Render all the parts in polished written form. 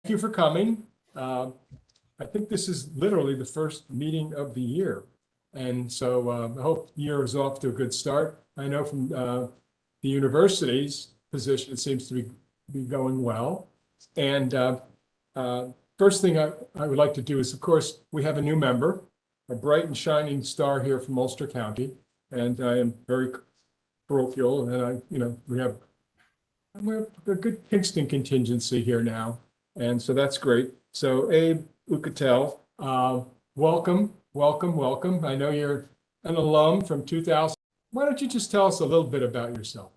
you for coming. I think this is literally the first meeting of the year. And so I hope the year is off to a good start. I know from the university's position, it seems to be going well. And first thing I would like to do is, of course, we have a new member, a bright and shining star here from Ulster County. And I am very parochial, and we have a good Kingston contingency here now. And so that's great. So Abe Ucatel, welcome. I know you're an alum from 2000. Why don't you just tell us a little bit about yourself?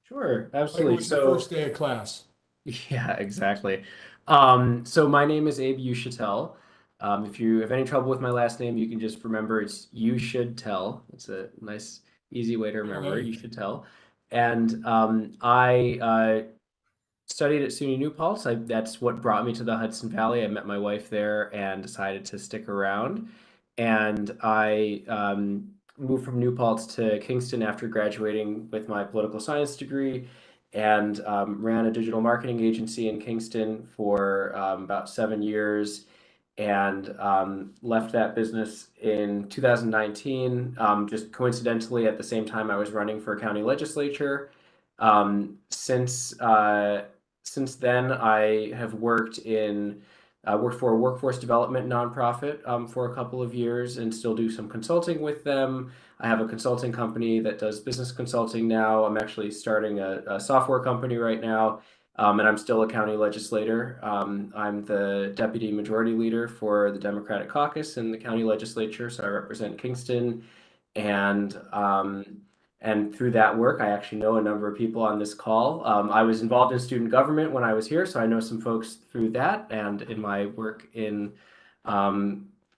Sure, Like it absolutely. was the first day of class. Yeah, exactly. So my name is Abe Ushatel. If you have any trouble with my last name, you can just remember it's You Should Tell. It's a nice, easy way to remember. Hey. You should tell. And I studied at SUNY New Paltz. That's what brought me to the Hudson Valley. I met my wife there and decided to stick around. And I moved from New Paltz to Kingston after graduating with my political science degree and ran a digital marketing agency in Kingston for about 7 years and left that business in 2019, just coincidentally at the same time I was running for county legislature. Since then, I have worked for a workforce development nonprofit for a couple of years and still do some consulting with them. I have a consulting company that does business consulting now. I'm actually starting a software company right now, and I'm still a county legislator. I'm the deputy majority leader for the Democratic caucus in the county legislature, so I represent Kingston. And through that work, I actually know a number of people on this call. I was involved in student government when I was here, so I know some folks through that. And in my work in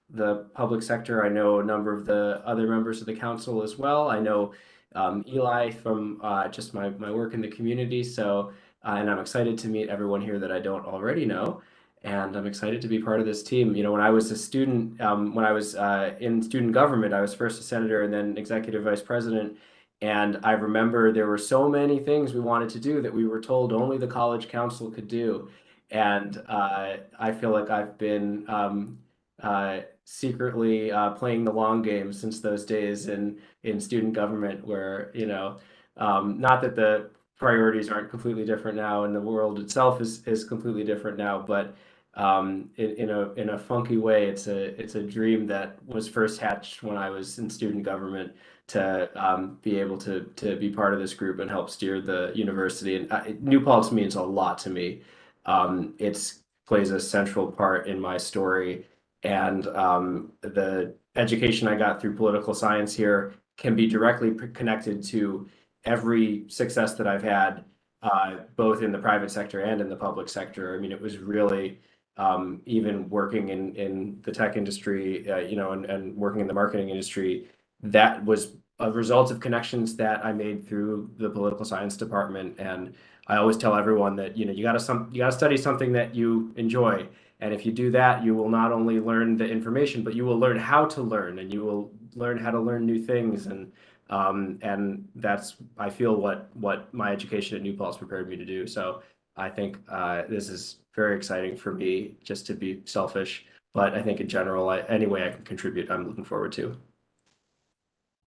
the public sector, I know a number of the other members of the council as well. I know Eli from just my work in the community. So, and I'm excited to meet everyone here that I don't already know. And I'm excited to be part of this team. You know, when I was a student, when I was in student government, I was first a senator and then executive vice president. And I remember there were so many things we wanted to do that we were told only the college council could do. And I feel like I've been secretly playing the long game since those days in student government, where, not that the priorities aren't completely different now and the world itself is completely different now, but in a funky way, it's a dream that was first hatched when I was in student government to be able to be part of this group and help steer the university. And New Paltz means a lot to me. It plays a central part in my story, and the education I got through political science here can be directly connected to every success that I've had, both in the private sector and in the public sector. I mean, it was really even working in the tech industry, and working in the marketing industry, that was a result of connections that I made through the political science department. And I always tell everyone that, you gotta study something that you enjoy. And if you do that, you will not only learn the information, but you will learn how to learn, and you will learn how to learn new things. And that's, I feel, what my education at New Paltz prepared me to do. So I think this is very exciting for me, just to be selfish. But I think in general, any way I can contribute, I'm looking forward to.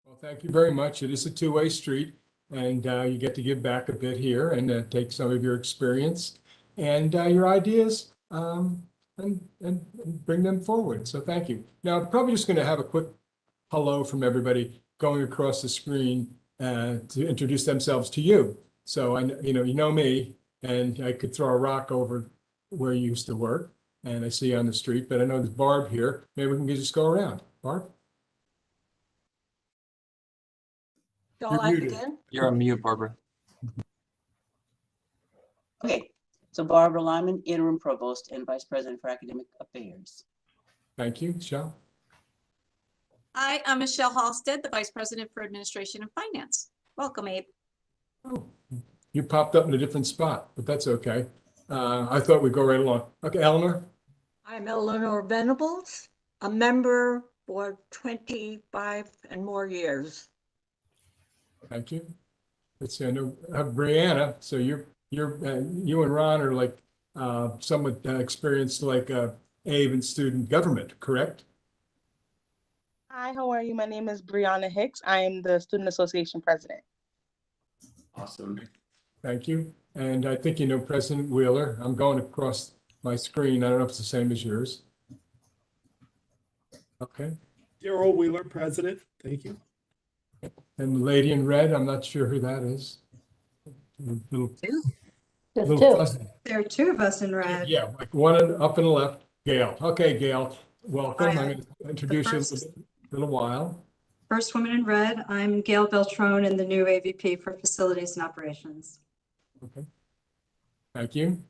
Well, thank you very much. It is a two-way street, and you get to give back a bit here and take some of your experience and your ideas and bring them forward. So thank you. Now, I'm probably just going to have a quick hello from everybody going across the screen to introduce themselves to you. So you know me, and I could throw a rock over where you used to work, and I see you on the street, but I know there's Barb here. Maybe we can just go around. Barb? Shall You're I muted. begin? You're on mute, Barbara. Okay, so Barbara Lyman, Interim Provost and Vice President for Academic Affairs. Thank you, Michelle. Hi, I'm Michelle Halstead, the Vice President for Administration and Finance. Welcome, Abe. Oh, you popped up in a different spot, but that's okay. I thought we'd go right along. Okay, Eleanor? I'm Eleanor Venables, a member for 25 and more years. Thank you. Let's see, I know Brianna, so you and Ron are like somewhat experienced like Abe in student government, correct? Hi, how are you? My name is Brianna Hicks. I am the Student Association President. Awesome. Thank you. And I think you know President Wheeler. I'm going across my screen. I don't know if it's the same as yours. Okay. Daryl Wheeler, President. Thank you. And the lady in red, I'm not sure who that is. Little, Just little two. fuzzy. There are two of us in red. Yeah, like one up and left, Gail. Okay, Gail, welcome. Hi, I'm going to introduce you in a little while. First woman in red, I'm Gail Beltrone and the new AVP for Facilities and Operations. Okay. Thank you.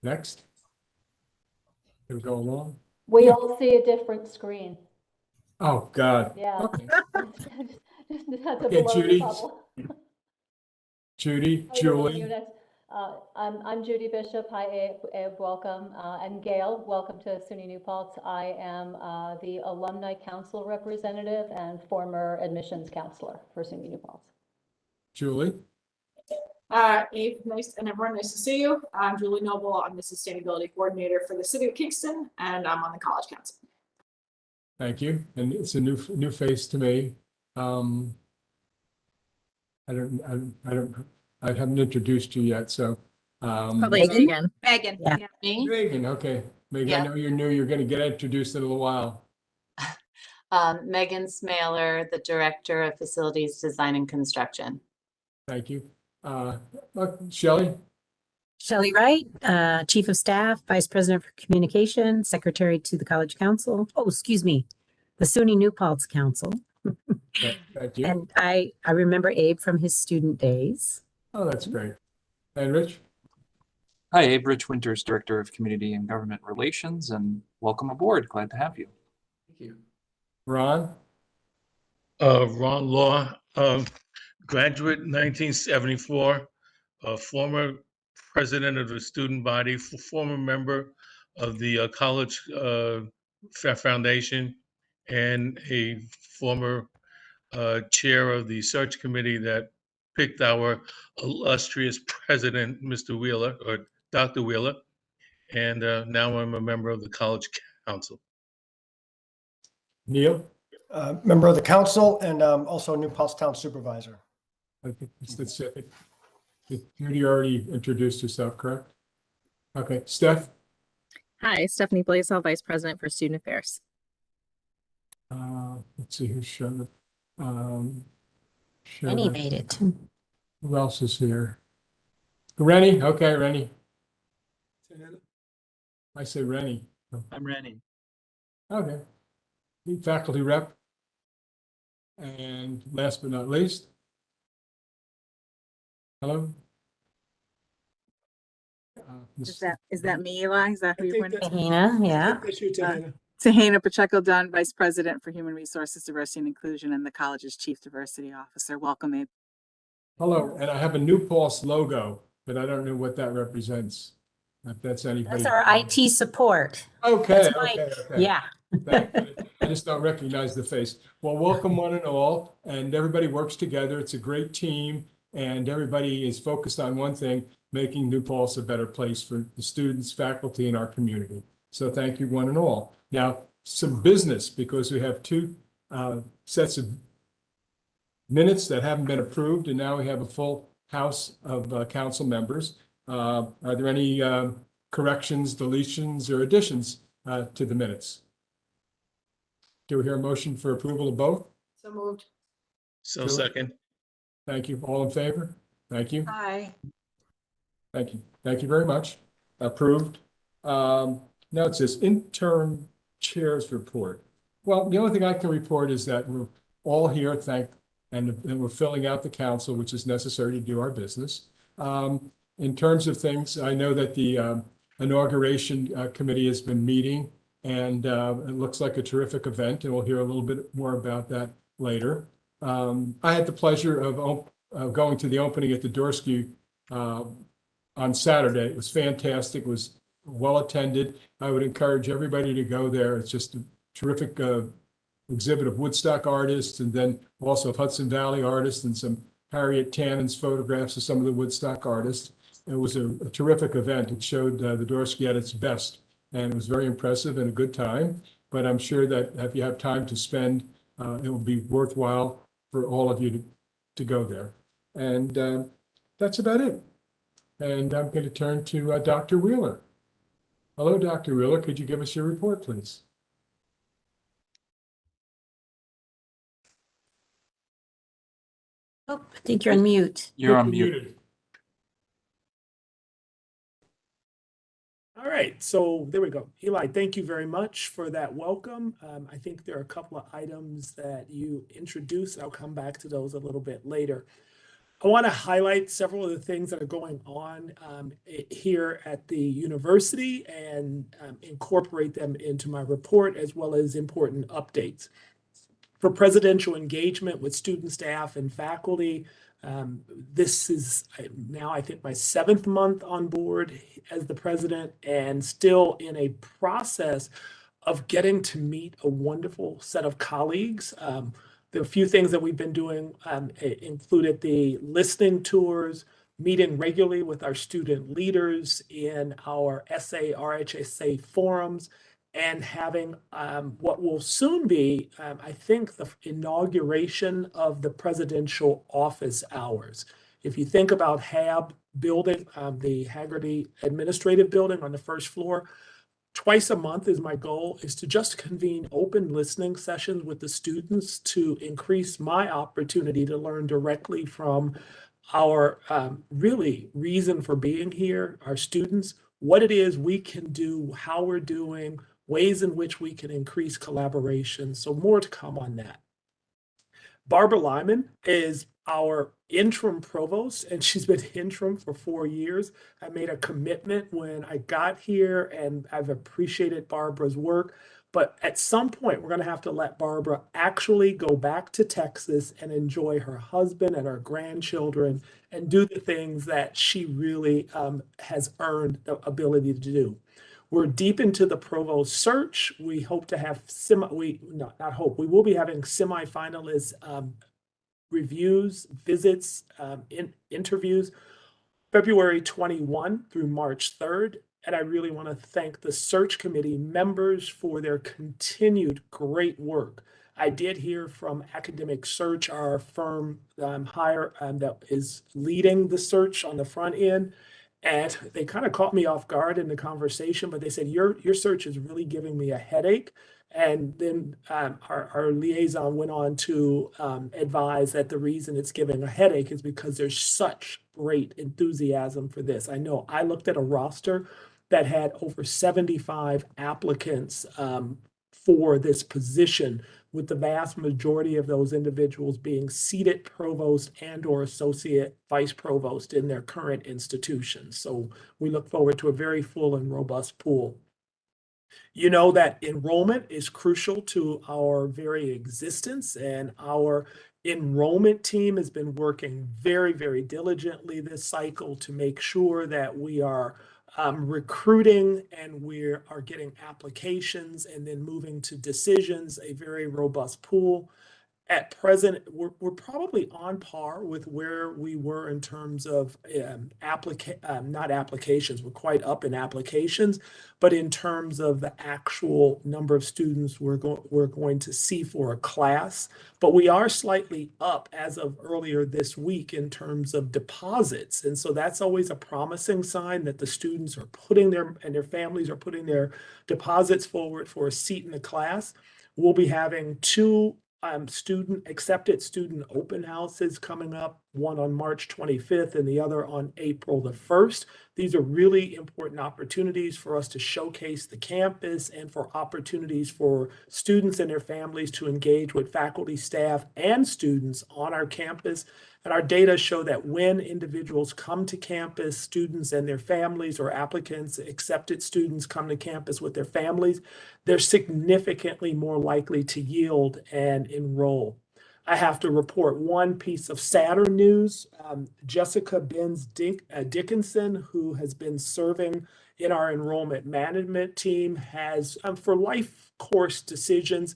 Next. Can we go along? We all see a different screen. Oh, God. Yeah. Okay. Just had to Okay, blow the Judy. bubble. Judy, Oh, you're on, you're Julie, next. I'm Judy Bishop. Hi, Abe, welcome. And Gail, welcome to SUNY New Paltz. I am the Alumni Council representative and former admissions counselor for SUNY New Paltz. Julie, Abe, nice, and everyone, nice to see you. I'm Julie Noble. I'm the Sustainability Coordinator for the City of Kingston, and I'm on the College Council. thank you. And it's a new face to me. I haven't introduced you yet, so. Megan. Yeah. Me. Megan, okay. Megan, Yeah. I know you're new. You're going to get introduced in a little while. Megan Smaler, the Director of Facilities Design and Construction. Thank you. Shelley, Shelley Wright, Chief of Staff, Vice President for Communication, Secretary to the College Council. Oh, excuse me, the SUNY New Paltz Council. thank you. And I remember Abe from his student days. Oh, that's great. And Rich? Hi, Abe Rich Winters, Director of Community and Government Relations, and welcome aboard. Glad to have you. Thank you. Ron? Ron Law, graduate 1974, former president of the student body, former member of the College Foundation, and a former chair of the search committee that picked our illustrious president, Mr. Wheeler, or Dr. Wheeler. And now I'm a member of the College Council. Neil? Member of the council and also New Paltz Town Supervisor. I think that's it. Judy already introduced herself, correct? Okay, Steph? Hi, Stephanie Blaisdell, Vice President for Student Affairs. Let's see who's shown it. Rennie made it. Who else is here? Rennie? Okay, Rennie. I say Rennie. I'm Rennie. Okay. The faculty rep. And last but not least. Hello? Is that me, Eli? Is that who you're pointing? Tahina, yeah. Tahina Pacheco Dunn, Vice President for Human Resources, Diversity and Inclusion, and the college's Chief Diversity Officer. Welcome, Abe. Hello, and I have a New Paltz logo, but I don't know what that represents. If that's anybody. That's our IT support. Okay, That's Mike. okay. Yeah. I just don't recognize the face. Well, welcome one and all, and everybody works together. It's a great team, and everybody is focused on one thing, making New Paltz a better place for the students, faculty, and our community. So thank you one and all. Now, some business, because we have two sets of minutes that haven't been approved, and now we have a full house of council members. Are there any corrections, deletions, or additions to the minutes? Do we hear a motion for approval of both? So moved. So second. Thank you. All in favor? Thank you. Aye. Thank you. Thank you very much. Approved. Now it says interim chairs report. Well, the only thing I can report is that we're all here, and we're filling out the council, which is necessary to do our business. In terms of things, I know that the inauguration committee has been meeting, and it looks like a terrific event, and we'll hear a little bit more about that later. I had the pleasure of going to the opening at the Dorsky on Saturday. It was fantastic. It was well attended. I would encourage everybody to go there. It's just a terrific exhibit of Woodstock artists, and then also of Hudson Valley artists, and some Harriet Tannen's photographs of some of the Woodstock artists. It was a terrific event. It showed the Dorsey at its best, and it was very impressive and a good time. But I'm sure that if you have time to spend, it will be worthwhile for all of you to go there. And that's about it. And I'm going to turn to Dr. Wheeler. Hello, Dr. Wheeler. Could you give us your report, please? Oh, I think you're on mute. You're on mute. All right, so there we go. Eli, thank you very much for that welcome. I think there are a couple of items that you introduced. I'll come back to those a little bit later. I want to highlight several of the things that are going on here at the university and incorporate them into my report, as well as important updates. For presidential engagement with student, staff, and faculty, this is now, I think, my 7th month on board as the president, and still in a process of getting to meet a wonderful set of colleagues. The few things that we've been doing included the listening tours, meeting regularly with our student leaders in our SA RHSA forums, and having what will soon be, I think, the inauguration of the presidential office hours. If you think about HAB building, the Haggerty Administrative Building on the first floor, twice a month is my goal, is to just convene open listening sessions with the students to increase my opportunity to learn directly from our really reason for being here, our students, what it is we can do, how we're doing, ways in which we can increase collaboration. So more to come on that. Barbara Lyman is our interim provost, and she's been interim for 4 years. I made a commitment when I got here, and I've appreciated Barbara's work. But at some point, we're going to have to let Barbara actually go back to Texas and enjoy her husband and her grandchildren and do the things that she really has earned the ability to do. We're deep into the provost search. We hope to have we will be having semi-finalist reviews, visits, interviews, February 21 through March 3rd. And I really want to thank the search committee members for their continued great work. I did hear from Academic Search, our firm that is leading the search on the front end. And they kind of caught me off guard in the conversation, but they said, your search is really giving me a headache. And then our liaison went on to advise that the reason it's giving a headache is because there's such great enthusiasm for this. I know I looked at a roster that had over 75 applicants for this position, with the vast majority of those individuals being seated provost and or associate vice provost in their current institutions. So we look forward to a very full and robust pool. You know that enrollment is crucial to our very existence, and our enrollment team has been working very, very diligently this cycle to make sure that we are recruiting and we are getting applications and then moving to decisions, a very robust pool. At present, we're probably on par with where we were in terms of not applications. We're quite up in applications, but in terms of the actual number of students we're going to see for a class. But we are slightly up as of earlier this week in terms of deposits. And so that's always a promising sign that the students are and their families are putting their deposits forward for a seat in the class. We'll be having 2 accepted student open houses coming up, one on March 25th and the other on April the 1st. These are really important opportunities for us to showcase the campus and for opportunities for students and their families to engage with faculty, staff, and students on our campus. And our data show that when individuals come to campus, students and their families, or applicants, accepted students come to campus with their families, they're significantly more likely to yield and enroll. I have to report one piece of sadder news. Jessica Benz Dickinson, who has been serving in our enrollment management team, has, for life course decisions,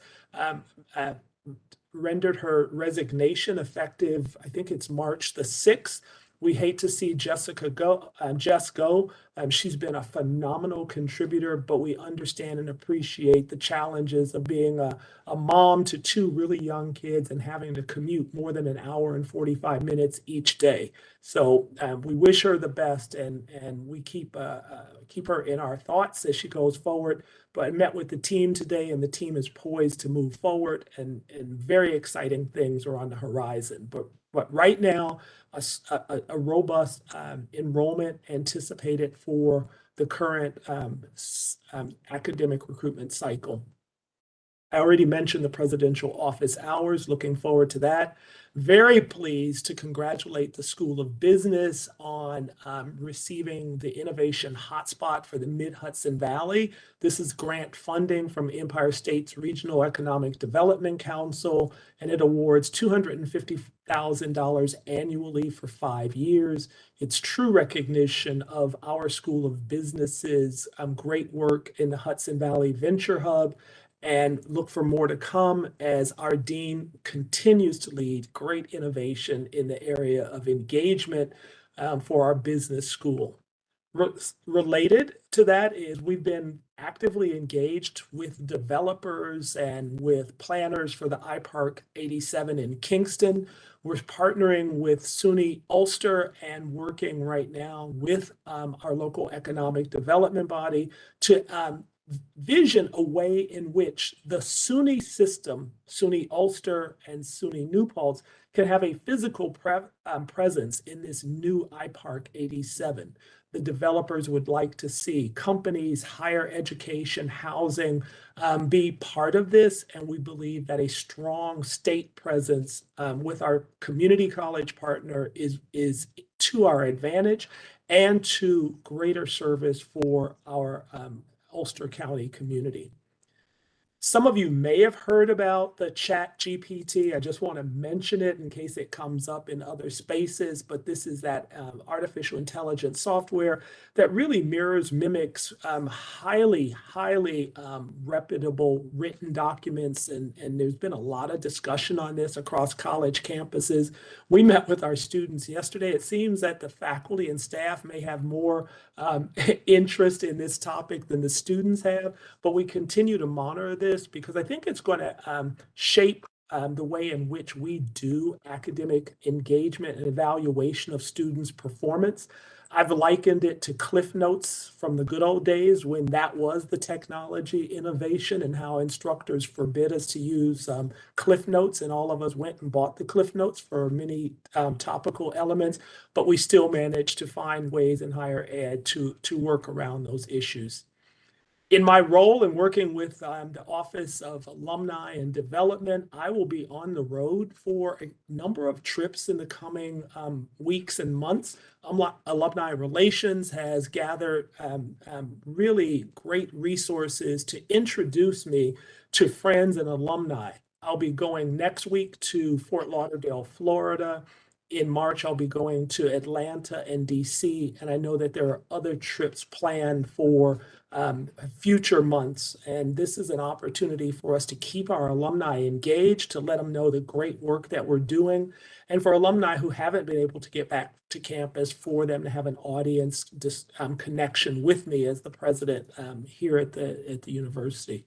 rendered her resignation effective, I think it's March the 6th. We hate to see Jess go. She's been a phenomenal contributor, but we understand and appreciate the challenges of being a mom to two really young kids and having to commute more than an hour and 45 minutes each day. So we wish her the best, and we keep her in our thoughts as she goes forward. But I met with the team today, and the team is poised to move forward, and very exciting things are on the horizon. But right now, a robust enrollment anticipated for the current academic recruitment cycle. I already mentioned the presidential office hours, looking forward to that. Very pleased to congratulate the School of Business on receiving the Innovation Hotspot for the Mid-Hudson Valley. This is grant funding from Empire State's Regional Economic Development Council, and it awards $250,000 annually for 5 years. It's true recognition of our School of Business's great work in the Hudson Valley Venture Hub, and look for more to come as our dean continues to lead great innovation in the area of engagement for our business school. Related to that is we've been actively engaged with developers and with planners for the iPark 87 in Kingston. We're partnering with SUNY Ulster and working right now with our local economic development body to vision a way in which the SUNY system, SUNY Ulster and SUNY New Paltz, can have a physical presence in this new iPark 87. The developers would like to see companies, higher education, housing be part of this, and we believe that a strong state presence with our community college partner is to our advantage and to greater service for our Ulster County community. Some of you may have heard about the ChatGPT. I just want to mention it in case it comes up in other spaces, but this is that artificial intelligence software that really mimics highly reputable written documents, and there's been a lot of discussion on this across college campuses. We met with our students yesterday. It seems that the faculty and staff may have more interest in this topic than the students have, but we continue to monitor this because I think it's going to shape the way in which we do academic engagement and evaluation of students' performance. I've likened it to Cliff Notes from the good old days when that was the technology innovation, and how instructors forbid us to use Cliff Notes, and all of us went and bought the Cliff Notes for many topical elements, but we still managed to find ways in higher ed to work around those issues. In my role in working with the Office of Alumni and Development, I will be on the road for a number of trips in the coming weeks and months. Alumni Relations has gathered really great resources to introduce me to friends and alumni. I'll be going next week to Fort Lauderdale, Florida. In March, I'll be going to Atlanta and DC, and I know that there are other trips planned for future months. And this is an opportunity for us to keep our alumni engaged, to let them know the great work that we're doing, and for alumni who haven't been able to get back to campus, for them to have an audience connection with me as the president here at the university.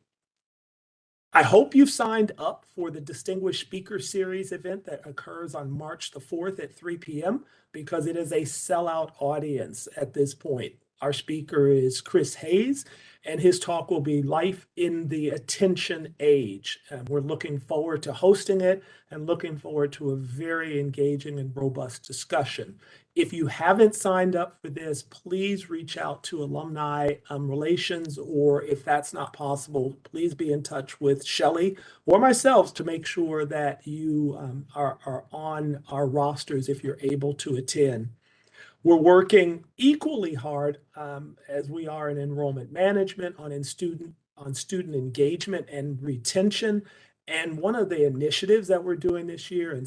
I hope you've signed up for the Distinguished Speaker Series event that occurs on March the 4th at 3 p.m. because it is a sellout audience at this point. Our speaker is Chris Hayes, and his talk will be Life in the Attention Age. And we're looking forward to hosting it and looking forward to a very engaging and robust discussion. If you haven't signed up for this, please reach out to Alumni Relations, or if that's not possible, please be in touch with Shelley or myself to make sure that you are on our rosters if you're able to attend. We're working equally hard as we are in enrollment management on student engagement and retention. And one of the initiatives that we're doing this year, and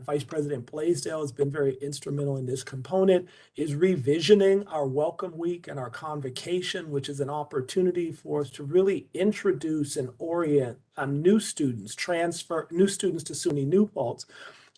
Vice President Blaisdell has been very instrumental in this component, is revisioning our Welcome Week and our Convocation, which is an opportunity for us to really introduce and orient new students to SUNY New Paltz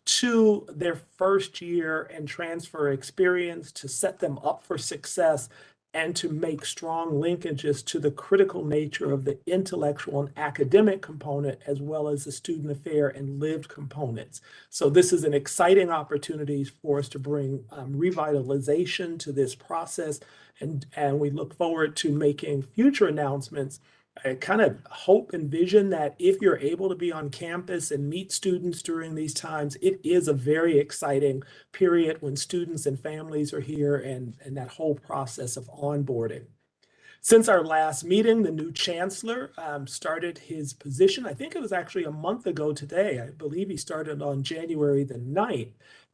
to their first year and transfer experience to set them up for success and to make strong linkages to the critical nature of the intellectual and academic component, as well as the student affair and lived components. So this is an exciting opportunity for us to bring revitalization to this process, and we look forward to making future announcements. I kind of hope and vision that if you're able to be on campus and meet students during these times, it is a very exciting period when students and families are here, and that whole process of onboarding. Since our last meeting, the new chancellor started his position. I think it was actually a month ago today. I believe he started on January the 9th.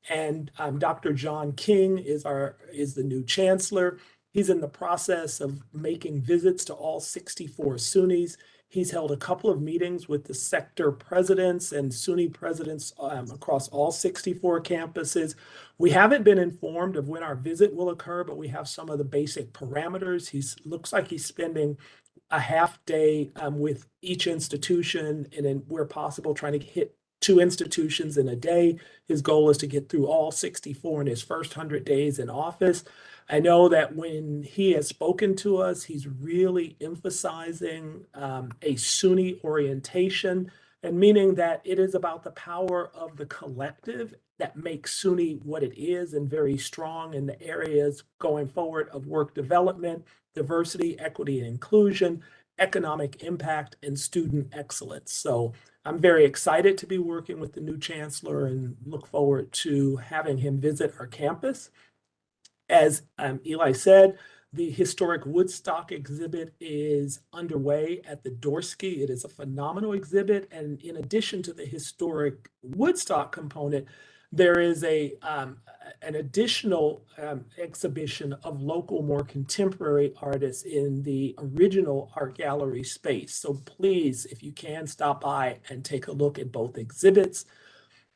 And Dr. John King is the new chancellor. He's in the process of making visits to all 64 SUNYs. He's held a couple of meetings with the sector presidents and SUNY presidents across all 64 campuses. We haven't been informed of when our visit will occur, but we have some of the basic parameters. Looks like he's spending a half day with each institution, and then where possible, trying to hit 2 institutions in a day. His goal is to get through all 64 in his first 100 days in office. I know that when he has spoken to us, he's really emphasizing a SUNY orientation, and meaning that it is about the power of the collective that makes SUNY what it is, and very strong in the areas going forward of work development, diversity, equity, and inclusion, economic impact, and student excellence. So I'm very excited to be working with the new chancellor and look forward to having him visit our campus. As Eli said, the historic Woodstock exhibit is underway at the Dorsey. It is a phenomenal exhibit. And in addition to the historic Woodstock component, there is an additional exhibition of local, more contemporary artists in the original art gallery space. So please, if you can, stop by and take a look at both exhibits.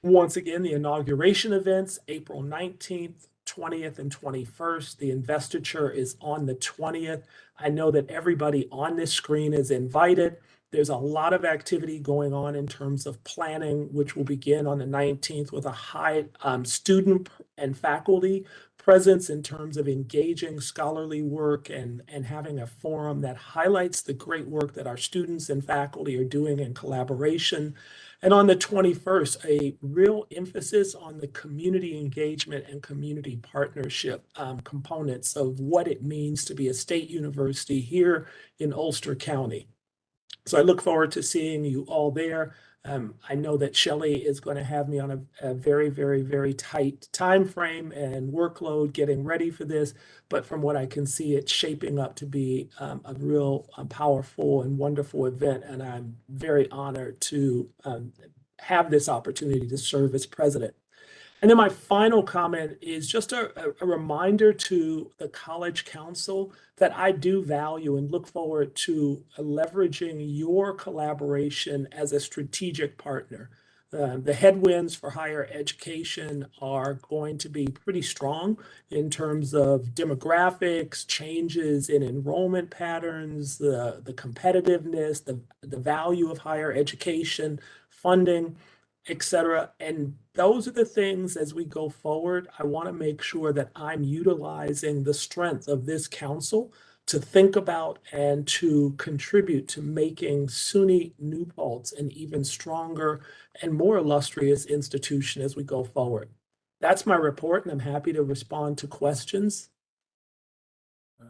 Once again, the inauguration events, April 19th, 20th, and 21st. The investiture is on the 20th. I know that everybody on this screen is invited. There's a lot of activity going on in terms of planning, which will begin on the 19th with a high student and faculty presence in terms of engaging scholarly work and having a forum that highlights the great work that our students and faculty are doing in collaboration. And on the 21st, a real emphasis on the community engagement and community partnership components of what it means to be a state university here in Ulster County. So I look forward to seeing you all there. I know that Shelley is going to have me on a very, very, very tight time frame and workload getting ready for this. But from what I can see, it's shaping up to be a real powerful and wonderful event. And I'm very honored to have this opportunity to serve as president. And then my final comment is just a reminder to the College Council that I do value and look forward to leveraging your collaboration as a strategic partner. The headwinds for higher education are going to be pretty strong in terms of demographics, changes in enrollment patterns, the competitiveness, the value of higher education, funding, etc. And those are the things as we go forward. I want to make sure that I'm utilizing the strength of this council to think about and to contribute to making SUNY New Paltz an even stronger and more illustrious institution as we go forward. That's my report, and I'm happy to respond to questions.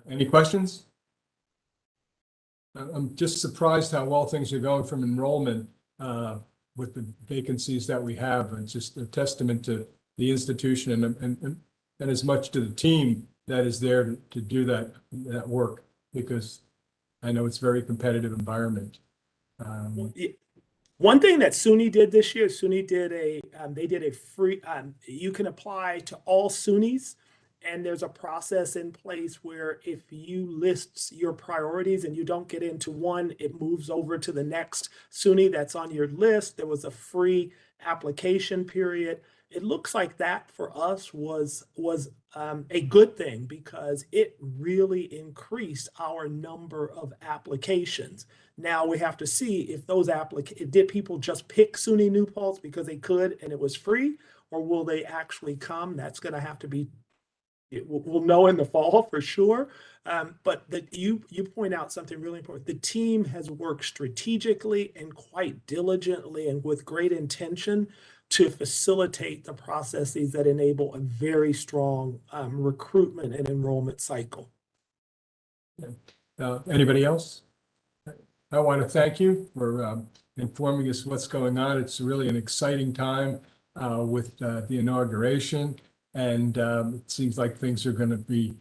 Any questions? I'm just surprised how well things are going from enrollment with the vacancies that we have. It's just a testament to the institution and as much to the team that is there to do that work, because I know it's a very competitive environment. One thing that SUNY did this year, SUNY did they did a free, you can apply to all SUNYs, and there's a process in place where if you list your priorities and you don't get into one, it moves over to the next SUNY that's on your list. There was a free application period. it looks like that for us was a good thing because it really increased our number of applications. Now we have to see if those did people just pick SUNY New Paltz because they could and it was free, or will they actually come? That's going to have to be, we'll know in the fall for sure. But you point out something really important. The team has worked strategically and quite diligently and with great intention to facilitate the processes that enable a very strong recruitment and enrollment cycle. Anybody else? I want to thank you for informing us what's going on. It's really an exciting time with the inauguration, and it seems like things are going to be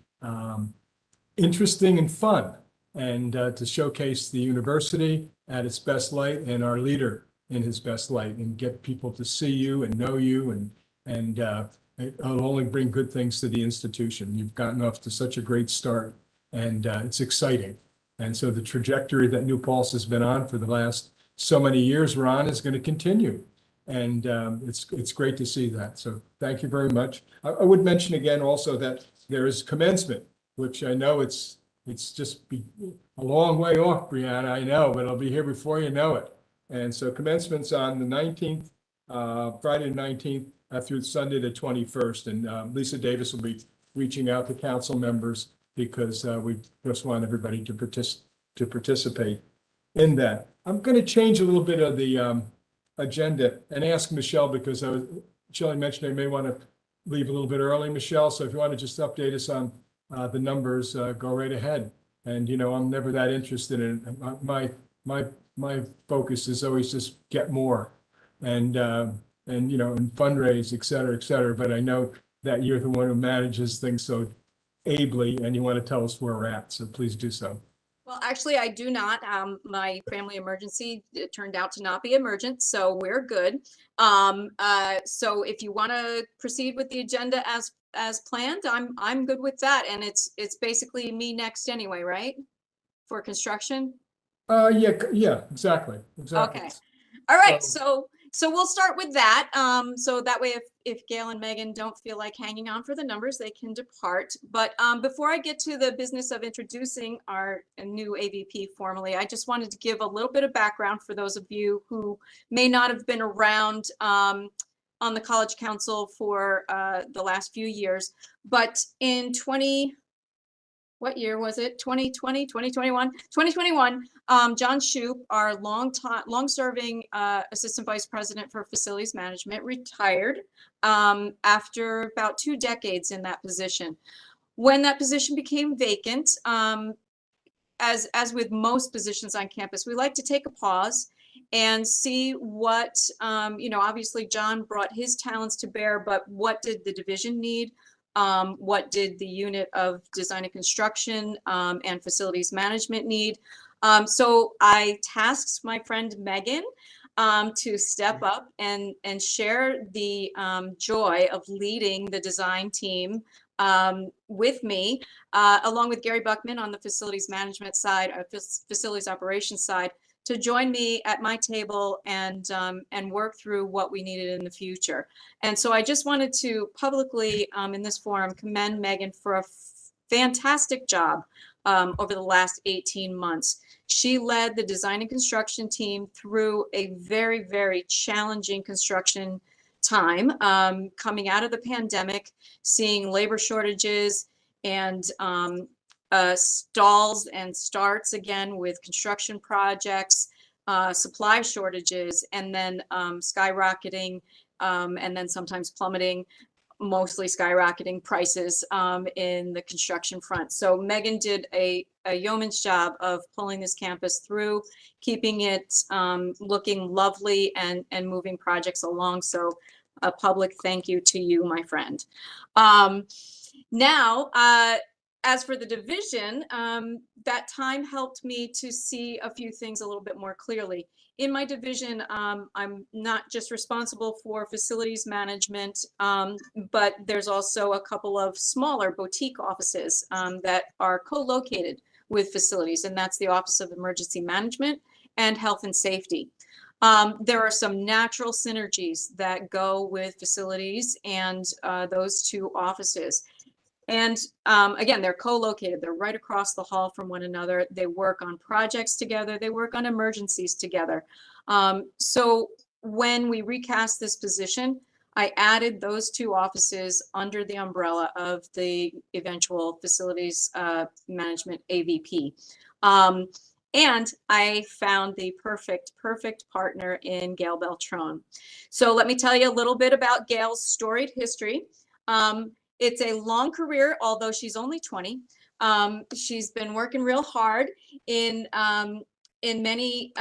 interesting and fun, and to showcase the university at its best light and our leader in his best light, and get people to see you and know you, and it'll only bring good things to the institution. You've gotten off to such a great start, and it's exciting. And so the trajectory that New Paltz has been on for the last so many years, Ron, is going to continue. And it's great to see that. So thank you very much. I would mention again also that there is commencement, which I know it's just a long way off, Brianna, I know, but it'll be here before you know it. And so commencement's on the 19th, Friday the 19th through Sunday the 21st. And Lisa Davis will be reaching out to council members because we just want everybody to participate in that. I'm going to change a little bit of the agenda and ask Michelle, because Shelley mentioned I may want to leave a little bit early, Michelle. So if you want to just update us on the numbers, go right ahead. And, you know, I'm never that interested in it. My focus is always just get more and you know, and fundraise, et cetera, et cetera. But I know that you're the one who manages things so ably, and you want to tell us where we're at. So please do so. Well, actually, I do not. My family emergency, it turned out to not be emergent, so we're good. So if you want to proceed with the agenda as planned, I'm good with that. And it's basically me next anyway, right? For construction. Yeah, exactly. Okay. All right. So we'll start with that. So that way, if Gail and Megan don't feel like hanging on for the numbers, they can depart. But before I get to the business of introducing our new AVP formally, I just wanted to give a little bit of background for those of you who may not have been around on the College Council for the last few years. But in what year was it? 2020, 2021, 2021. John Shoup, our long-serving assistant vice president for facilities management, retired after about 2 decades in that position. When that position became vacant, as with most positions on campus, we like to take a pause and see what, you know, obviously John brought his talents to bear, but what did the division need? What did the unit of design and construction and facilities management need? So I tasked my friend Megan to step up and share the joy of leading the design team with me, along with Gary Buckman on the facilities management side, facilities operations side, to join me at my table and work through what we needed in the future. And so I just wanted to publicly in this forum commend Megan for a fantastic job over the last 18 months. She led the design and construction team through a very, very challenging construction time, coming out of the pandemic, seeing labor shortages and stalls and starts again with construction projects, supply shortages, and then skyrocketing and then sometimes plummeting, mostly skyrocketing prices in the construction front. So Megan did a yeoman's job of pulling this campus through, keeping it looking lovely and moving projects along. So a public thank you to you, my friend. Now, as for the division, that time helped me to see a few things a little bit more clearly. In my division, I'm not just responsible for facilities management, but there's also a couple of smaller boutique offices that are co-located with facilities, and that's the Office of Emergency Management and Health and Safety. There are some natural synergies that go with facilities and those two offices. And again, they're co-located. They're right across the hall from one another. They work on projects together. They work on emergencies together. So when we recast this position, I added those two offices under the umbrella of the eventual facilities management AVP. And I found the perfect partner in Gail Beltran. So let me tell you a little bit about Gail's storied history. It's a long career, although she's only 20. She's been working real hard in many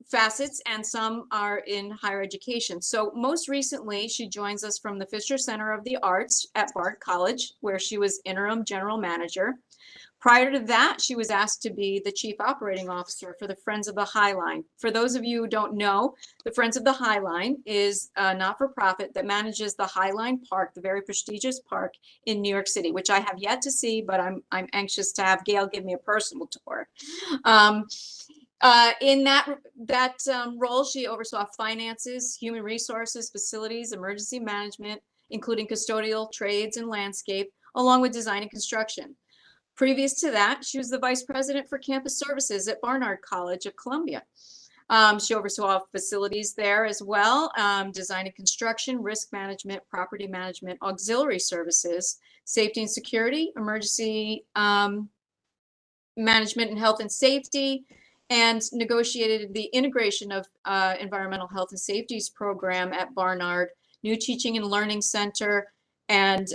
facets, and some are in higher education. So most recently, she joins us from the Fisher Center of the Arts at Bard College, where she was interim general manager. Prior to that, she was asked to be the chief operating officer for the Friends of the High Line. For those of you who don't know, the Friends of the High Line is a not-for-profit that manages the High Line Park, the very prestigious park in New York City, which I have yet to see, but I'm anxious to have Gail give me a personal tour. In that role, she oversaw finances, human resources, facilities, emergency management, including custodial, trades, and landscape, along with design and construction. Previous to that, she was the vice president for campus services at Barnard College of Columbia. She oversaw facilities there as well, design and construction, risk management, property management, auxiliary services, safety and security, emergency management and health and safety, and negotiated the integration of environmental health and safety's program at Barnard, new teaching and learning center, and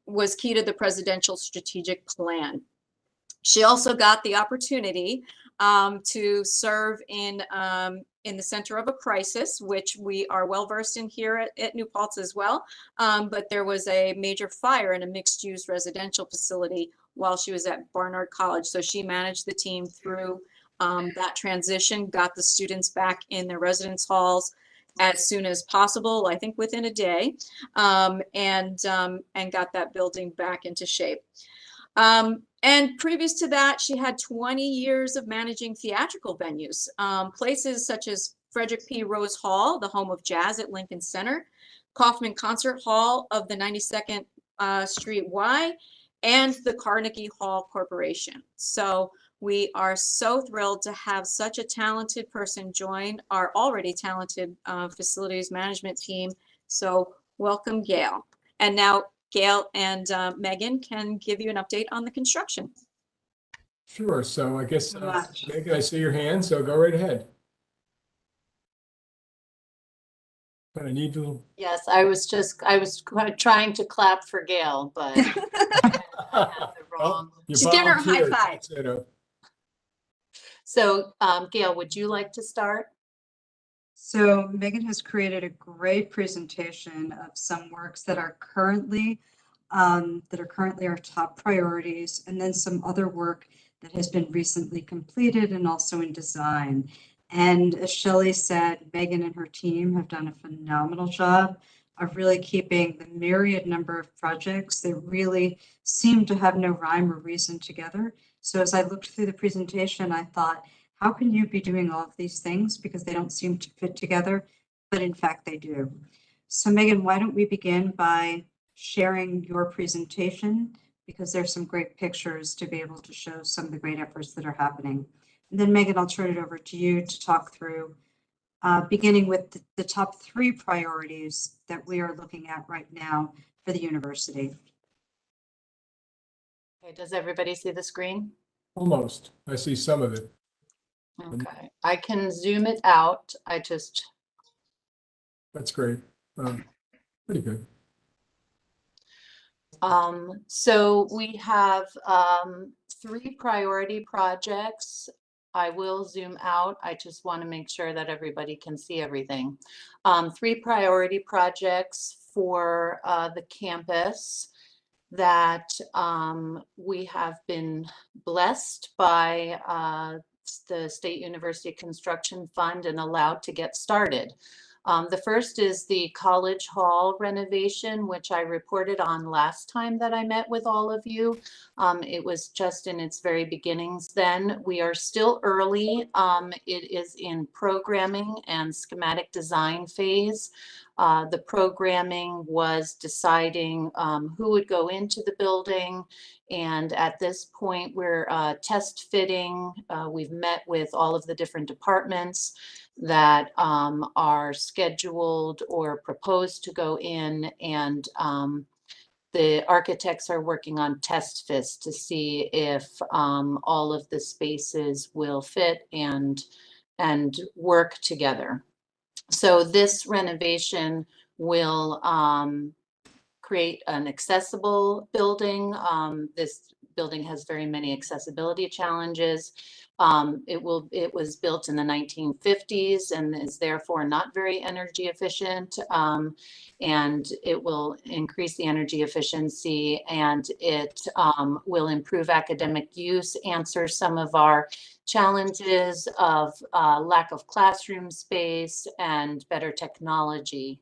was key to the presidential strategic plan. She also got the opportunity to serve in the center of a crisis, which we are well versed in here at New Paltz as well. But there was a major fire in a mixed-use residential facility while she was at Barnard College. So she managed the team through that transition, got the students back in their residence halls as soon as possible, I think within a day, and got that building back into shape. And previous to that, she had 20 years of managing theatrical venues, places such as Frederick P. Rose Hall, the home of jazz at Lincoln Center, Kaufman Concert Hall of the 92nd Street Y, and the Carnegie Hall Corporation. So we are so thrilled to have such a talented person join our already talented facilities management team. So welcome, Gail. And now Gail and Megan can give you an update on the construction. Sure. So I guess, Megan, I see your hand, so go right ahead. But I need to. Yes, I was trying to clap for Gail, but I have the wrong. She's giving her a high five. So Gail, would you like to start? So Megan has created a great presentation of some works that are currently our top priorities, and then some other work that has been recently completed and also in design. And as Shelley said, Megan and her team have done a phenomenal job of really keeping the myriad number of projects that really seem to have no rhyme or reason together. So as I looked through the presentation, I thought, how can you be doing all of these things because they don't seem to fit together, but in fact they do. So Megan, why don't we begin by sharing your presentation, because there's some great pictures to be able to show some of the great efforts that are happening. And then Megan, I'll turn it over to you to talk through, beginning with the top 3 priorities that we are looking at right now for the university. Okay, does everybody see the screen? Almost. I see some of it. Okay, I can zoom it out. That's great. Pretty good. So we have 3 priority projects. I will zoom out. I just want to make sure that everybody can see everything. 3 priority projects for the campus that we have been blessed by the State University Construction Fund and allowed to get started. The first is the College Hall renovation, which I reported on last time that I met with all of you. It was just in its very beginnings then. We are still early. It is in programming and schematic design phase. The programming was deciding who would go into the building. And at this point, we're test fitting. We've met with all of the different departments that are scheduled or proposed to go in, and the architects are working on test fits to see if all of the spaces will fit and work together. So this renovation will create an accessible building. This building has very many accessibility challenges. It was built in the 1950s and is therefore not very energy efficient. And it will increase the energy efficiency, and it will improve academic use, answer some of our challenges of lack of classroom space and better technology.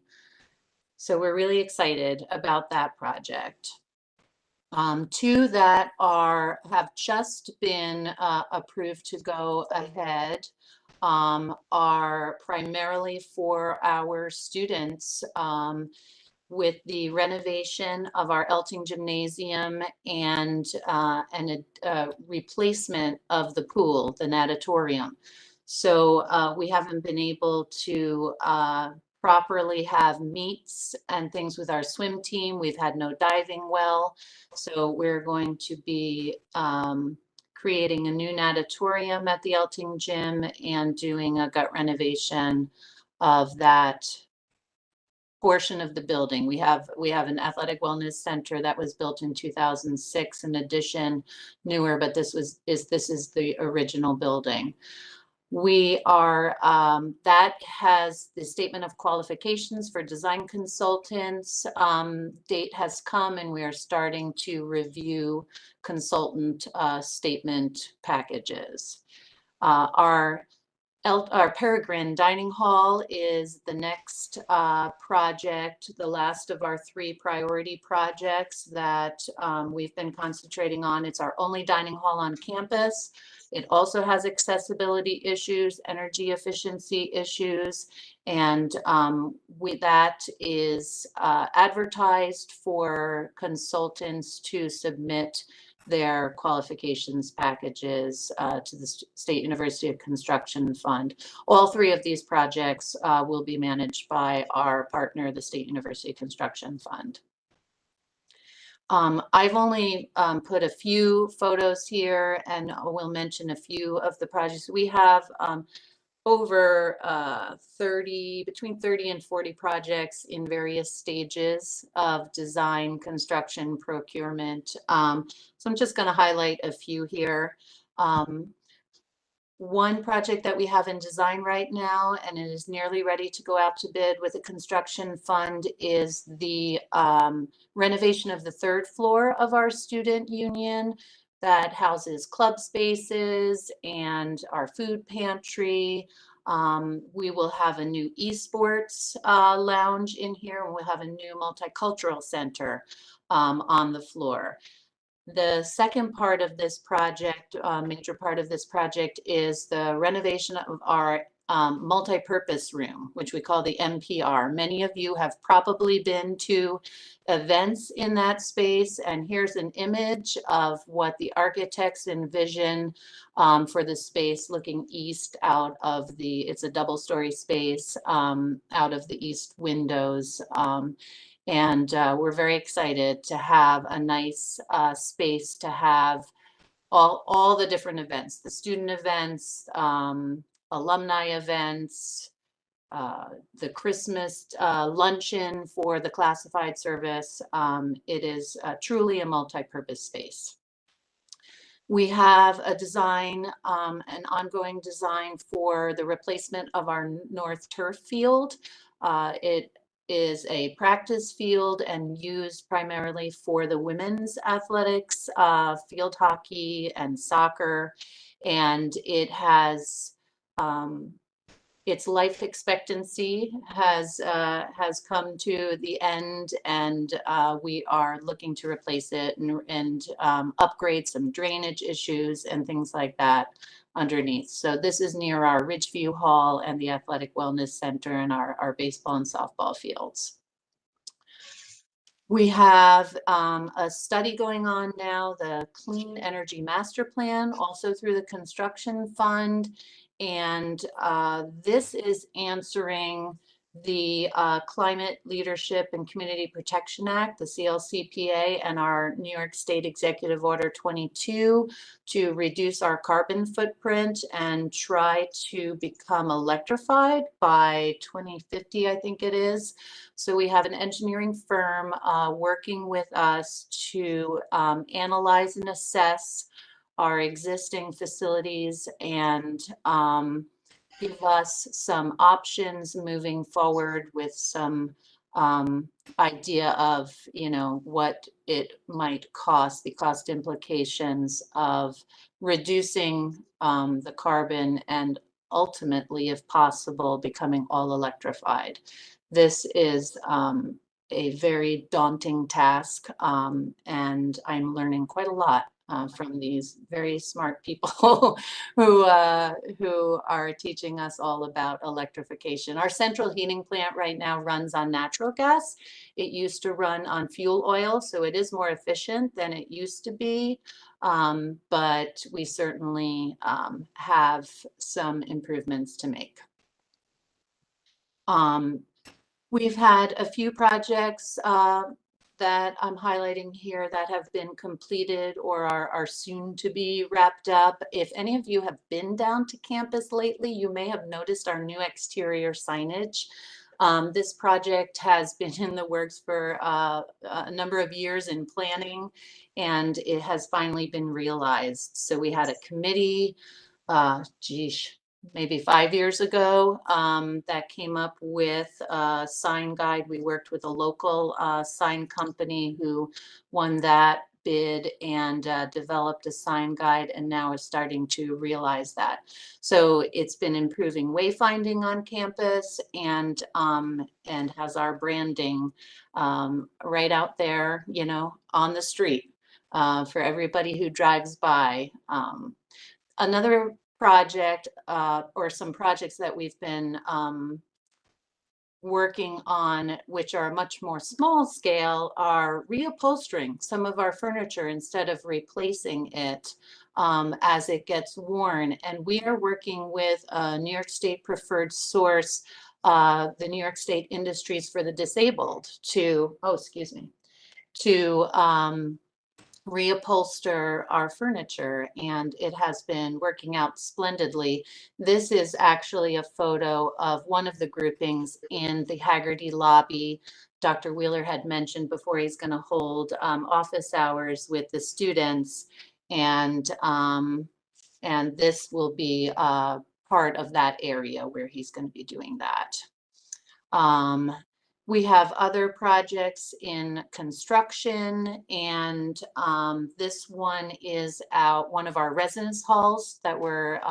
So we're really excited about that project. Two that have just been approved to go ahead are primarily for our students, with the renovation of our Elting Gymnasium and a replacement of the pool, the natatorium. So we haven't been able to properly have meets and things with our swim team. We've had no diving well. So we're going to be creating a new natatorium at the Elting Gym and doing a gut renovation of that portion of the building. We have an athletic wellness center that was built in 2006, in addition, newer, but this is the original building. We are, that has the statement of qualifications for design consultants. Date has come and we are starting to review consultant statement packages. Our Peregrine Dining Hall is the next project, the last of our 3 priority projects that we've been concentrating on. It's our only dining hall on campus. It also has accessibility issues, energy efficiency issues, and that is advertised for consultants to submit their qualifications packages to the State University of Construction Fund. All 3 of these projects will be managed by our partner, the State University Construction Fund. I've only put a few photos here, and we'll mention a few of the projects. We have over between 30 and 40 projects in various stages of design, construction, procurement. So I'm just going to highlight a few here. One project that we have in design right now, and it is nearly ready to go out to bid with a construction fund, is the renovation of the 3rd floor of our student union that houses club spaces and our food pantry. We will have a new esports lounge in here, and we'll have a new multicultural center on the floor. The second part of this project, major part of this project, is the renovation of our multi-purpose room, which we call the MPR. Many of you have probably been to events in that space, and here's an image of what the architects envision for the space looking east out of it's a double-story space out of the east windows. And we're very excited to have a nice space to have all the different events, the student events, alumni events, the Christmas luncheon for the classified service. It is truly a multi-purpose space. We have a design, an ongoing design for the replacement of our North Turf Field. It is a practice field and used primarily for the women's athletics, field hockey and soccer. And it has its life expectancy has come to the end, and we are looking to replace it and upgrade some drainage issues and things like that underneath. So this is near our Ridgeview Hall and the Athletic Wellness Center and our baseball and softball fields. We have a study going on now, the Clean Energy Master Plan, also through the Construction Fund. And this is answering the Climate Leadership and Community Protection Act, the CLCPA, and our New York State Executive Order 22 to reduce our carbon footprint and try to become electrified by 2050, I think it is. So we have an engineering firm working with us to analyze and assess our existing facilities and give us some options moving forward with some idea of, you know, what it might cost, the cost implications of reducing the carbon and ultimately, if possible, becoming all electrified. This is a very daunting task, and I'm learning quite a lot from these very smart people who are teaching us all about electrification. Our central heating plant right now runs on natural gas. It used to run on fuel oil, so it is more efficient than it used to be. But we certainly have some improvements to make. We've had a few projects that I'm highlighting here that have been completed or are soon to be wrapped up. If any of you have been down to campus lately, you may have noticed our new exterior signage. This project has been in the works for a number of years in planning, and it has finally been realized. So we had a committee, maybe 5 years ago, that came up with a sign guide. We worked with a local sign company who won that bid and developed a sign guide, and now is starting to realize that. So it's been improving wayfinding on campus and has our branding right out there, you know, on the street for everybody who drives by. Another project or some projects that we've been working on, which are much more small scale, are reupholstering some of our furniture instead of replacing it as it gets worn. And we are working with a New York State preferred source, the New York State Industries for the Disabled, to, reupholster our furniture, and it has been working out splendidly. This is actually a photo of one of the groupings in the Haggerty lobby. Dr. Wheeler had mentioned before he's going to hold office hours with the students, and this will be part of that area where he's going to be doing that. We have other projects in construction, and this one is one of our residence halls that we're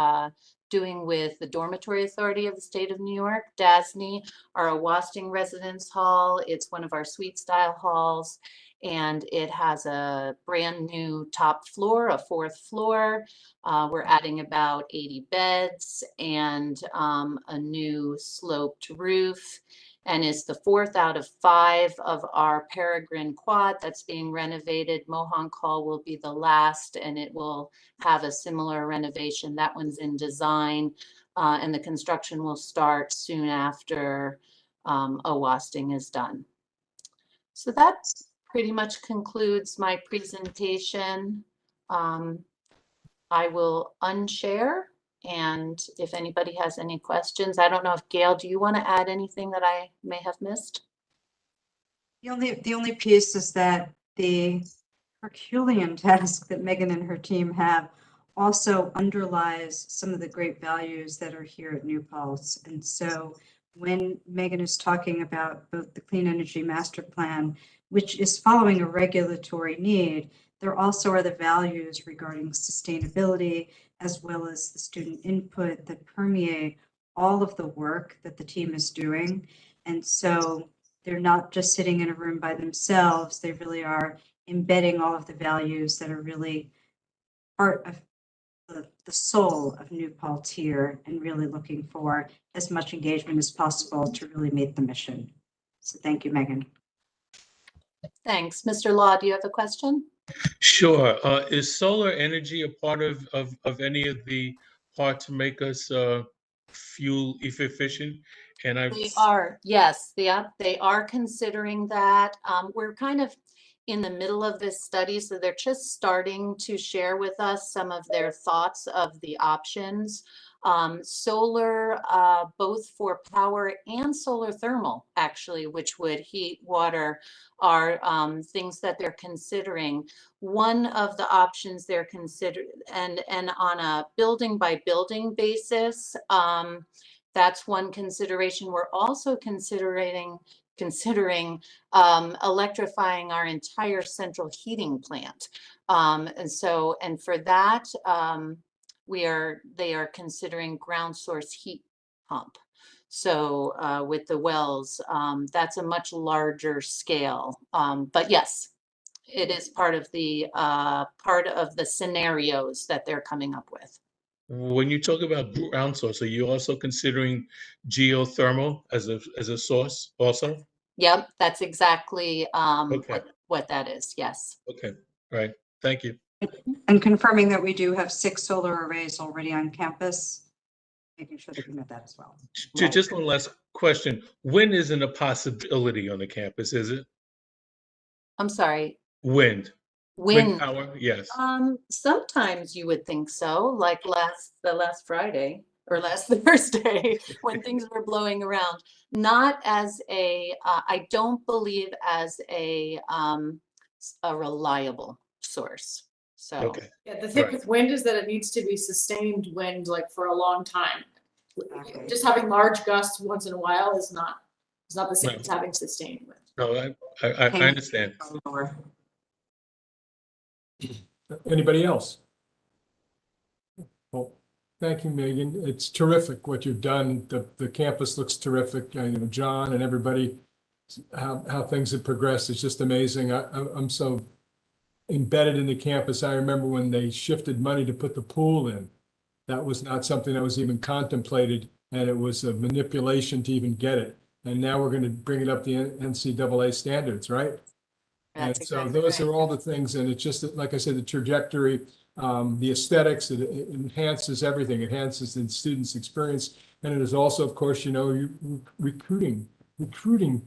doing with the Dormitory Authority of the State of New York, DASNY, our Owasting Residence Hall. It's one of our suite style halls, and it has a brand new top floor, a 4th floor. We're adding about 80 beds and a new sloped roof. And is the 4th out of 5 of our Peregrine Quad that's being renovated. Mohonk Hall will be the last, and it will have a similar renovation. That one's in design, and the construction will start soon after Owasting is done. So that pretty much concludes my presentation. I will unshare. And if anybody has any questions, I don't know if Gail, do you want to add anything that I may have missed? The only piece is that the Herculean task that Megan and her team have also underlies some of the great values that are here at New Paltz. And so when Megan is talking about both the Clean Energy Master Plan, which is following a regulatory need, there also are the values regarding sustainability, as well as the student input that permeate all of the work that the team is doing. And so they're not just sitting in a room by themselves. They really are embedding all of the values that are really part of the soul of New Paltz here, and really looking for as much engagement as possible to really meet the mission. So thank you, Megan. Thanks. Mr. Law, do you have a question? Sure. Is solar energy a part of any of the parts to make us fuel efficient? And They are, yes, they are considering that. We're kind of in the middle of this study, so they're just starting to share with us some of their thoughts of the options. Solar, both for power and solar thermal, actually, which would heat water, are things that they're considering. One of the options they're considering, and on a building by building basis, that's one consideration. We're also considering electrifying our entire central heating plant. And for that, they are considering ground source heat pump. So with the wells, that's a much larger scale. But yes, it is part of the scenarios that they're coming up with. when you talk about ground source, are you also considering geothermal as a source also? Yep, that's exactly Okay. what that is. Yes. Okay. All right. Thank you. And confirming that we do have 6 solar arrays already on campus, making sure that we know that as well. Just one last question. Wind isn't a possibility on the campus, is it? I'm sorry. Wind. Wind power, yes. Sometimes you would think so, like the last Friday or last Thursday when things were blowing around. Not as I don't believe as a reliable source. So Okay. Yeah, the thing with wind is that it needs to be sustained wind like for a long time. Just having large gusts once in a while is not the same as having sustained wind. No, I understand. Anybody else? Well, thank you, Megan. It's terrific what you've done. The campus looks terrific. John and everybody, how things have progressed. It's just amazing. I'm so embedded in the campus. I remember when they shifted money to put the pool in. That was not something that was even contemplated, and it was a manipulation to even get it. And now we're going to bring it up to NCAA standards, right? That's and so exactly those right. are all the things, and it's just, like I said, the trajectory, the aesthetics, it enhances everything. It enhances the student's experience. And it is also, of course, recruiting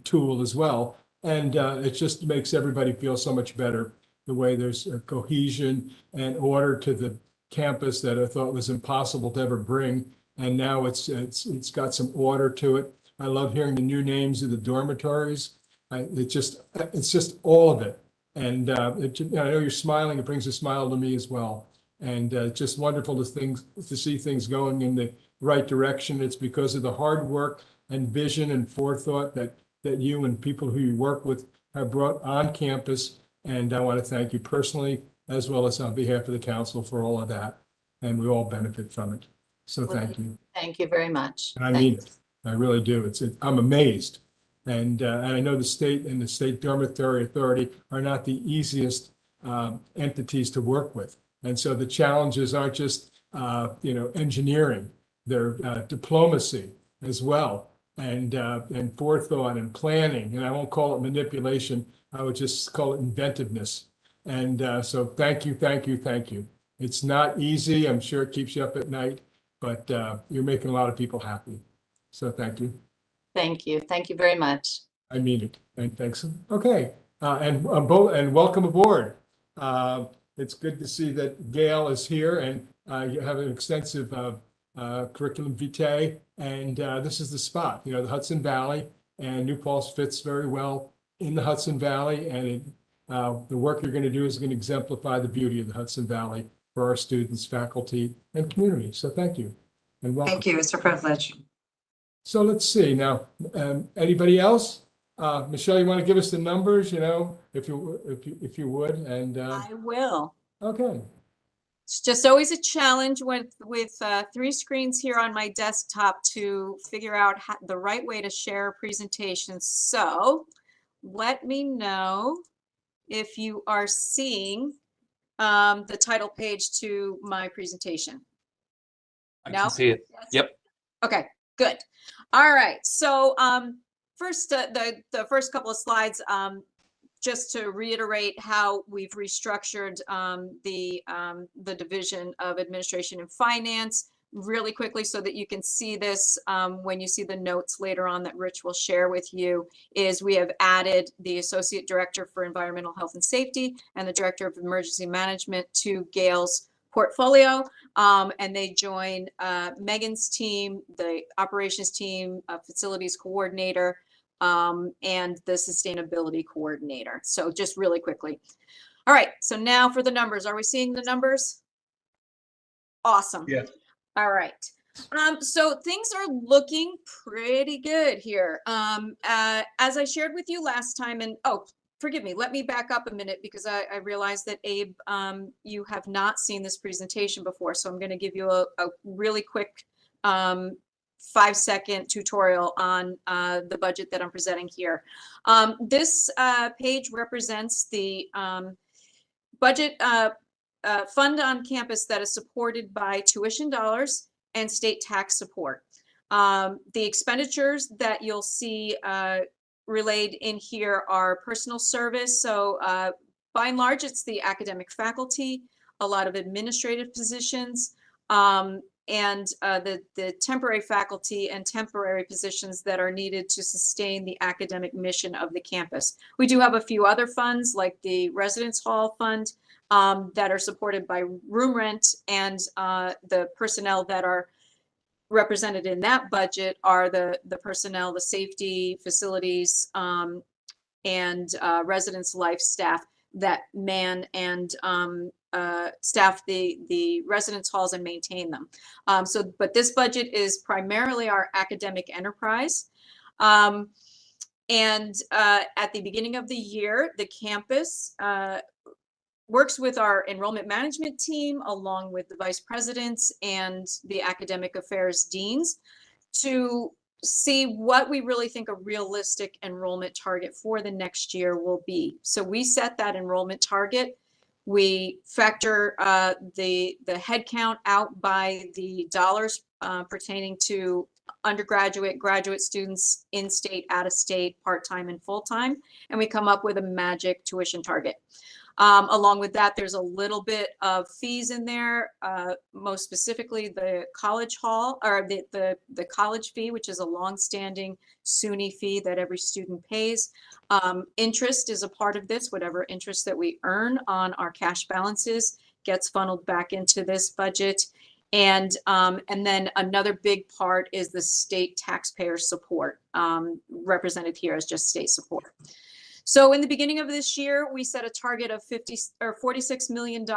tool as well. And it just makes everybody feel so much better, the way there's a cohesion and order to the campus that I thought was impossible to ever bring. And now it's got some order to it. I love hearing the new names of the dormitories. It's just all of it. And I know you're smiling. It brings a smile to me as well. And just wonderful to see things going in the right direction. It's because of the hard work and vision and forethought that you and people who you work with have brought on campus. And I want to thank you personally, as well as on behalf of the council, for all of that. And we all benefit from it. So thank you. Thank you very much. And I mean it. I really do. I'm amazed. And I know the state and the State Dormitory Authority are not the easiest entities to work with. And so the challenges aren't just, engineering, they're diplomacy as well, and forethought and planning. And I won't call it manipulation. I would just call it inventiveness. And so thank you, thank you, thank you. It's not easy. I'm sure it keeps you up at night, but you're making a lot of people happy. So thank you. Thank you. Thank you very much. I mean it. And thanks. Okay. And welcome aboard. It's good to see that Gail is here, and you have an extensive curriculum vitae. And this is the spot, the Hudson Valley, and New Paltz fits very well in the Hudson Valley. And the work you're going to do is going to exemplify the beauty of the Hudson Valley for our students, faculty, and community. So thank you. And welcome. Thank you. It's a privilege. So let's see now. Anybody else? Michelle, you want to give us the numbers? If you would. And I will. okay. It's just always a challenge with 3 screens here on my desktop to figure out the right way to share a presentation. So let me know if you are seeing the title page to my presentation. I No? can see it. Yep. Okay, good. All right. So first, the first couple of slides, just to reiterate how we've restructured the Division of Administration and Finance really quickly so that you can see this when you see the notes later on that Rich will share with you, is we have added the Associate Director for Environmental Health and Safety and the Director of Emergency Management to Gail's portfolio, and they join Megan's team, the operations team, facilities coordinator, and the sustainability coordinator. So just really quickly. All right, so now for the numbers. Are we seeing the numbers? Awesome. Yeah. All right. So things are looking pretty good here. As I shared with you last time, and oh, forgive me, let me back up a minute because I realized that Abe, you have not seen this presentation before. So I'm going to give you a really quick 5-second tutorial on the budget that I'm presenting here. This page represents the budget fund on campus that is supported by tuition dollars and state tax support. The expenditures that you'll see relayed in here are personal service. So by and large, it's the academic faculty, a lot of administrative positions, and the temporary faculty and temporary positions that are needed to sustain the academic mission of the campus. We do have a few other funds like the Residence Hall Fund that are supported by room rent, and the personnel that are represented in that budget are the personnel, the safety, facilities, and residence life staff that man and staff the residence halls and maintain them. But this budget is primarily our academic enterprise. And at the beginning of the year, the campus works with our enrollment management team, along with the vice presidents and the academic affairs deans, to see what we really think a realistic enrollment target for the next year will be. So we set that enrollment target. We factor the head count out by the dollars pertaining to undergraduate, graduate students, in-state, out-of-state, part-time, and full-time, and we come up with a magic tuition target. Along with that, there's a little bit of fees in there, most specifically the college hall, or the college fee, which is a longstanding SUNY fee that every student pays. Interest is a part of this. Whatever interest that we earn on our cash balances gets funneled back into this budget. And then another big part is the state taxpayer support, represented here as just state support. So in the beginning of this year, we set a target of $46 million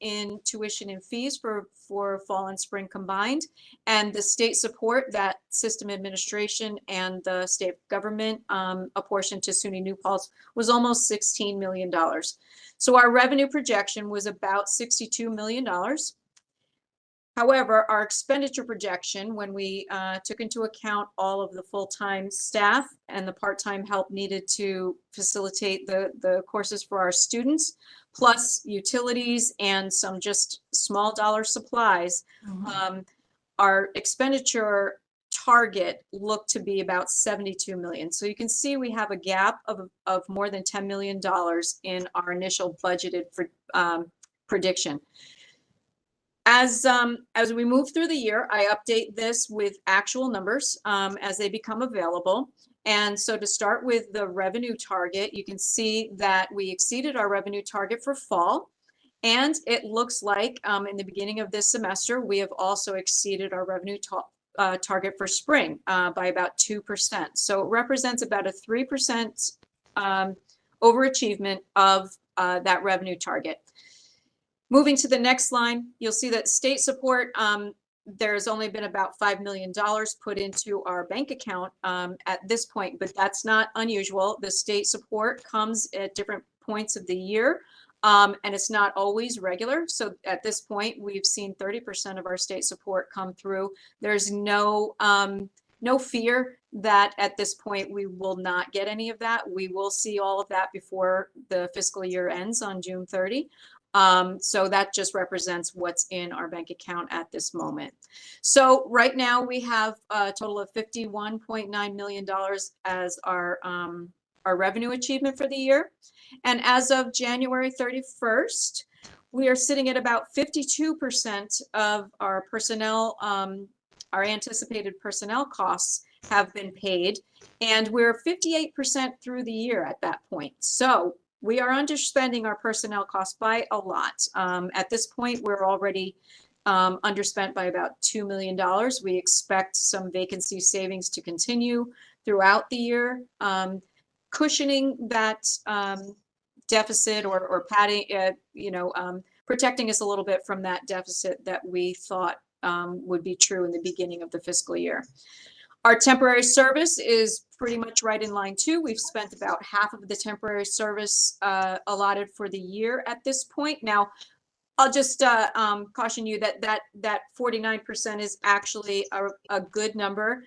in tuition and fees for fall and spring combined. And the state support, that system administration and the state government apportioned to SUNY New Paltz, was almost $16 million. So our revenue projection was about $62 million. However, our expenditure projection, when we took into account all of the full-time staff and the part-time help needed to facilitate the courses for our students, plus utilities and some just small dollar supplies, our expenditure target looked to be about 72 million. So you can see we have a gap of more than $10 million in our initial budgeted prediction. As we move through the year, I update this with actual numbers as they become available. And so to start with the revenue target, you can see that we exceeded our revenue target for fall. And it looks like in the beginning of this semester, we have also exceeded our revenue target for spring by about 2%. So it represents about a 3% overachievement of that revenue target. Moving to the next line, you'll see that state support, there's only been about $5 million put into our bank account at this point, but that's not unusual. The state support comes at different points of the year. And it's not always regular. So at this point, we've seen 30% of our state support come through. There's no fear that at this point we will not get any of that. We will see all of that before the fiscal year ends on June 30. So that just represents what's in our bank account at this moment. So right now we have a total of $51.9 million as our revenue achievement for the year. And as of January 31st, we are sitting at about 52% of our personnel, our anticipated personnel costs have been paid, and we're 58% through the year at that point. So we are underspending our personnel costs by a lot. At this point, we're already underspent by about $2 million. We expect some vacancy savings to continue throughout the year, cushioning that deficit or padding, protecting us a little bit from that deficit that we thought would be true in the beginning of the fiscal year. Our temporary service is pretty much right in line too. We've spent about half of the temporary service allotted for the year at this point. Now, I'll just caution you that 49% is actually a good number.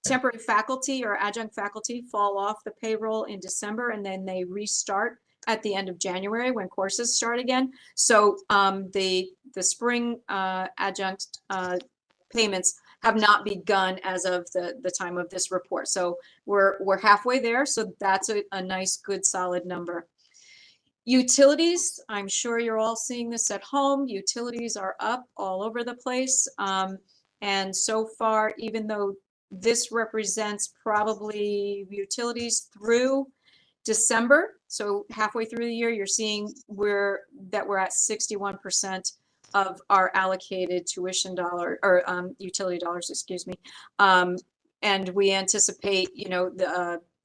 Temporary faculty or adjunct faculty fall off the payroll in December, and then they restart at the end of January when courses start again. So the spring adjunct payments have not begun as of the time of this report. So we're halfway there. So that's a nice, good, solid number. Utilities, I'm sure you're all seeing this at home. Utilities are up all over the place. And so far, even though this represents probably utilities through December, so halfway through the year, you're seeing we're at 61% of our allocated tuition dollar or utility dollars, excuse me. And we anticipate,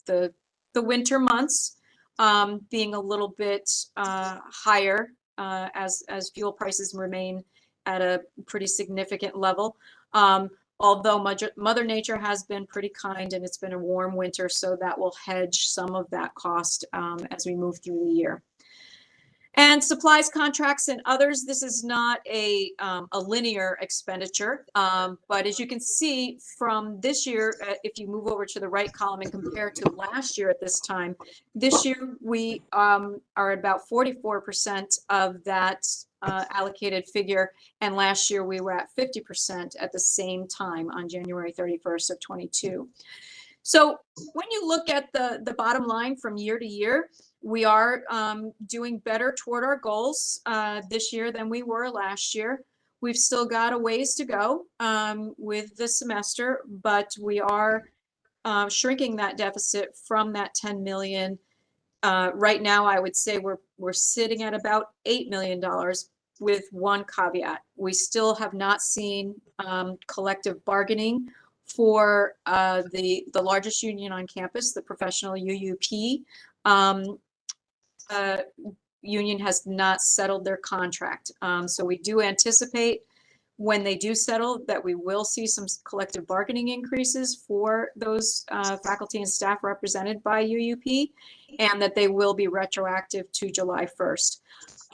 the winter months being a little bit higher as fuel prices remain at a pretty significant level. Although Mother Nature has been pretty kind and it's been a warm winter, so that will hedge some of that cost as we move through the year. And supplies, contracts, and others, this is not a linear expenditure, but as you can see from this year, if you move over to the right column and compare to last year at this time, this year we are at about 44% of that allocated figure, and last year we were at 50% at the same time on January 31st of 22. So when you look at the bottom line from year to year, we are doing better toward our goals this year than we were last year. We've still got a ways to go with this semester, but we are shrinking that deficit from that 10 million. Right now, I would say we're sitting at about $8 million with one caveat. We still have not seen collective bargaining for the largest union on campus, the professional UUP. Union has not settled their contract. So we do anticipate when they do settle that we will see some collective bargaining increases for those faculty and staff represented by UUP, and that they will be retroactive to July 1st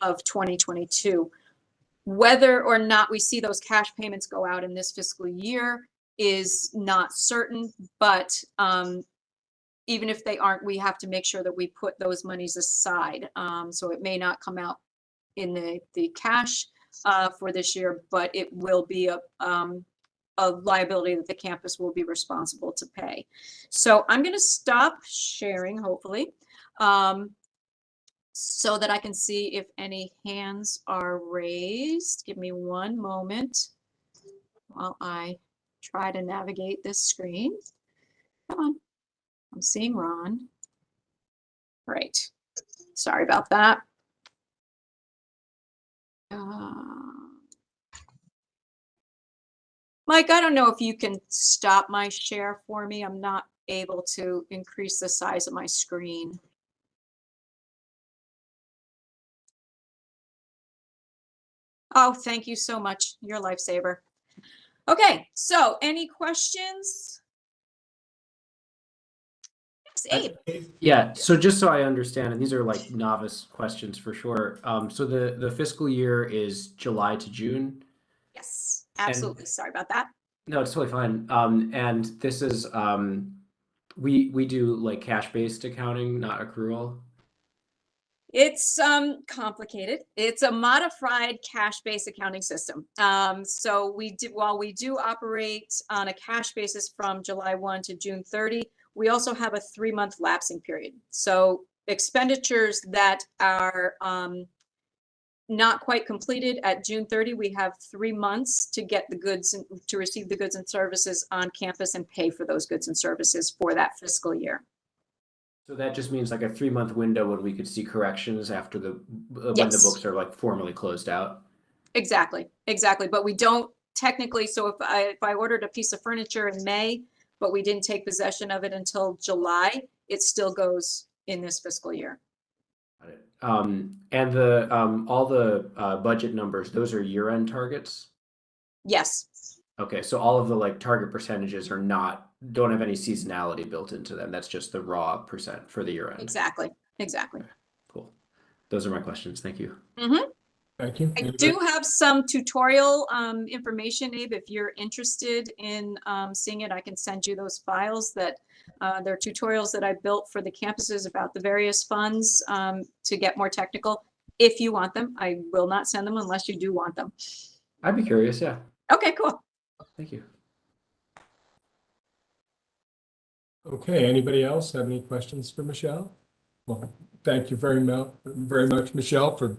of 2022. Whether or not we see those cash payments go out in this fiscal year is not certain, but even if they aren't, we have to make sure that we put those monies aside. So it may not come out in the cash for this year, but it will be a liability that the campus will be responsible to pay. So I'm going to stop sharing, hopefully, so that I can see if any hands are raised. Give me one moment while I try to navigate this screen. Come on. I'm seeing Ron. Right. Sorry about that. Mike, I don't know if you can stop my share for me. I'm not able to increase the size of my screen. Oh, thank you so much. You're a lifesaver. Okay, so any questions? Abe. Yeah, so just so I understand, and these are like novice questions for sure. So the fiscal year is July to June? Yes, absolutely. Sorry about that. No, it's totally fine. And this is we do like cash-based accounting, not accrual. It's complicated. It's a modified cash-based accounting system. So while we do operate on a cash basis from July 1 to June 30, we also have a 3-month lapsing period. So expenditures that are not quite completed at June 30, we have 3 months to get the goods and to receive the goods and services on campus and pay for those goods and services for that fiscal year. So that just means like a 3-month window when we could see corrections after when the Yes. books are like formally closed out. Exactly. But we don't technically, so if I ordered a piece of furniture in May, but we didn't take possession of it until July, it still goes in this fiscal year. Got it. And the all the budget numbers, those are year-end targets? Yes. Okay, so all of the like target percentages don't have any seasonality built into them. That's just the raw percent for the year-end. Exactly. Cool. Those are my questions. Thank you. Mm-hmm. Thank you. I do have some tutorial information, Abe. If you're interested in seeing it, I can send you those files that they're tutorials that I built for the campuses about the various funds to get more technical. If you want them, I will not send them unless you do want them. I'd be curious, yeah. Okay, cool. Thank you. Okay, anybody else have any questions for Michelle? Well, thank you very much, Michelle, for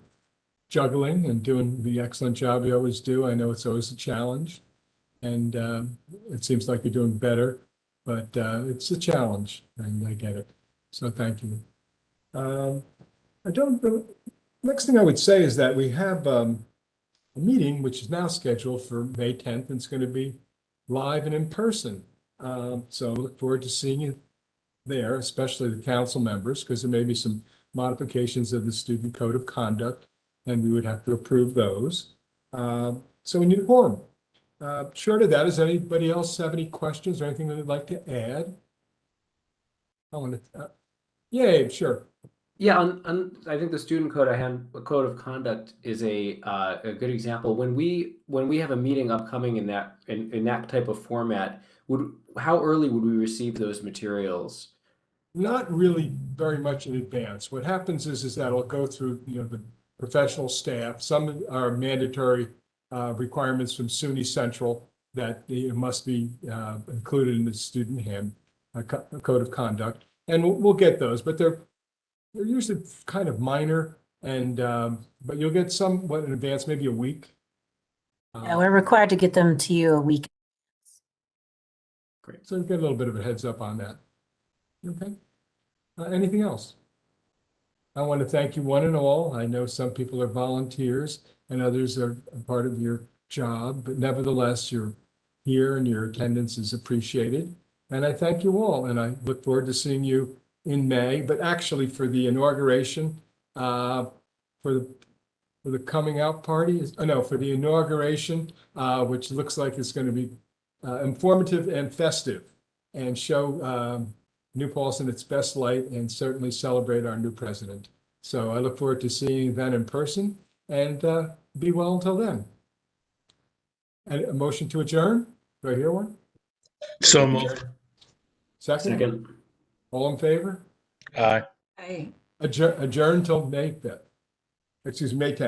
juggling and doing the excellent job you always do. I know it's always a challenge, and it seems like you're doing better, but it's a challenge, and I get it. So thank you. Next thing I would say is that we have a meeting which is now scheduled for May 10th, and it's going to be live and in person. So I look forward to seeing you there, especially the council members, because there may be some modifications of the student code of conduct, and we would have to approve those. So we need a quorum. Short of that, does anybody else have any questions or anything that they'd like to add? Yeah, sure. Yeah, I think the student code code of conduct is a good example. When we have a meeting upcoming in that type of format, how early would we receive those materials? Not really very much in advance. What happens is that it'll go through the professional staff. Some are mandatory requirements from SUNY Central that it must be included in the student code of conduct, and we'll get those, but they're usually kind of minor, and but you'll get somewhat in advance, maybe a week. Yeah, we're required to get them to you a week. Great. So you get a little bit of a heads up on that. Okay. Anything else? I want to thank you one and all. I know some people are volunteers and others are a part of your job, but nevertheless, you're here and your attendance is appreciated. And I thank you all, and I look forward to seeing you in May, but actually for the inauguration, for the coming out party, for the inauguration, which looks like it's going to be informative and festive, and show New Paltz in its best light, and certainly celebrate our new president. So I look forward to seeing you then in person, and be well until then. And a motion to adjourn? Do I hear one? So moved. Second? All in favor? Aye. Aye. Adjourn till May 5th. Excuse me, May 10th.